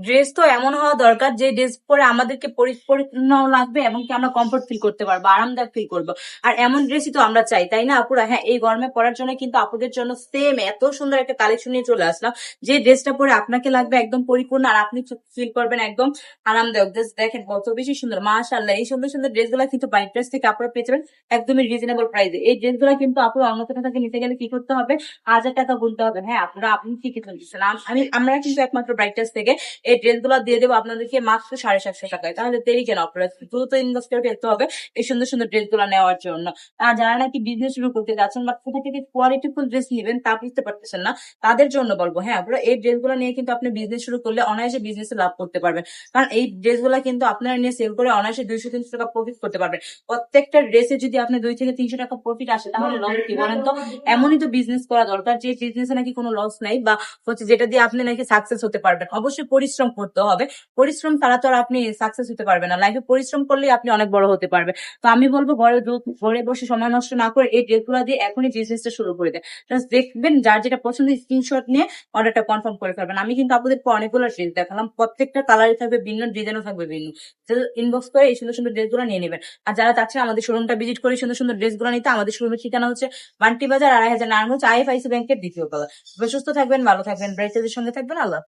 Dress তো এমন হওয়া দরকার যে ড্রেস পরে আমাদেরকে পরিপূর্ণ লাগবে এবং কি আমরা কমফোর্ট ফিল করতে পারবো, আরামদায়ক ফিল করবো। আর এমন ড্রেসই তো আমরা চাই, তাই না আপুরা? হ্যাঁ, এই গরমে পরার জন্য কিন্তু আপুদের জন্য সেম এত সুন্দর একটা কালেকশন নিয়ে চলে আসলাম, যে ড্রেসটা পরে আপনাকে লাগবে একদম পরিপূর্ণ আর আপনি ফিল করবেন একদম আরামদায়ক। জাস্ট দেখেন কত বেশি সুন্দর, মাশাআল্লাহ। এই সুন্দর সুন্দর ড্রেসগুলো কিন্তু বাইক ড্রেস থেকে আপনারা পেয়ে যাবেন একদমই রিজনেবল প্রাইসে। এই ড্রেসগুলো কিন্তু আপুরা অন্য কোথাও থেকে নিতে গেলে কি করতে হবে, 1000 টাকা গুনতে হবে। হ্যাঁ, আপনারা আপনি ঠিকই শুনতেছেন। আমরা কিন্তু একমাত্র ব্রাইট ড্রেস থেকে এই ড্রেসগুলো দিয়ে দেবো আপনাদেরকে মাত্র 750 টাকায়। তাহলে দেরি কেন? আপনারা দ্রুত ইনভেস্ট করে ফেলতে হবে এই সুন্দর সুন্দর ড্রেসগুলো নেওয়ার জন্য। আর যারা নাকি বিজনেস শুরু করতে যাচ্ছেন বা কোথা থেকে কোয়ালিটিফুল ড্রেস নেবেন তা বুঝতে পারতেছেন না, তাদের জন্য বলবো হ্যাঁ আপনারা এই ড্রেসগুলো নিয়ে কিন্তু আপনি বিজনেস শুরু করলে অনায়াসে বিজনেসে লাভ করতে পারবেন। কারণ এই ড্রেসগুলো কিন্তু আপনারা নিয়ে সেল করে অনায়াসে 200-300 টাকা প্রফিট করতে পারবেন। প্রত্যেকটা ড্রেসে যদি আপনি 200-300 টাকা প্রফিট আসে তাহলে লস কি বলেন তো? এমনই তো বিজনেস করা দরকার যে বিজনেসে নাকি কোনো লস নাই, বা হচ্ছে যেটা দিয়ে আপনি নাকি সাকসেস হতে পারবেন। অবশ্যই পরিশ্রম করতে হবে, পরিশ্রম ছাড়া তো আর আপনি সাকসেস হতে পারবেন না। লাইফে পরিশ্রম করলেই আপনি অনেক বড় হতে পারবেন। তো আমি বলবো ঘরে বসে সময় নষ্ট না করে এই ড্রেসগুলো দিয়ে এখনই বিজনেসটা শুরু করে দেন। জাস্ট দেখবেন যার যেটা পছন্দ স্ক্রিনশট নিয়ে অর্ডারটা কনফার্ম করে ফেলবেন। আমি কিন্তু আপনাদেরকে অনেকগুলো ড্রেস দেখালাম, প্রত্যেকটা কালারই থাকবে ভিন্ন, ডিজাইনও থাকবে ভিন্ন। ইনবক্স করে এই সুন্দর সুন্দর ড্রেসগুলো নিয়ে নেবেন। আর যারা চাচ্ছেন আমাদের শোরুমটা ভিজিট করে সুন্দর সুন্দর ড্রেসগুলো নিতে, আমাদের শোরুমের ঠিকানা হচ্ছে বান্টি বাজার 2500 নারায়ণগঞ্জ IFIC ব্যাংকের দ্বিতীয় তলা। সুস্থ থাকবেন, ভালো থাকবেন, ব্রাইটের সঙ্গে থাকবেন। আল্লাহ।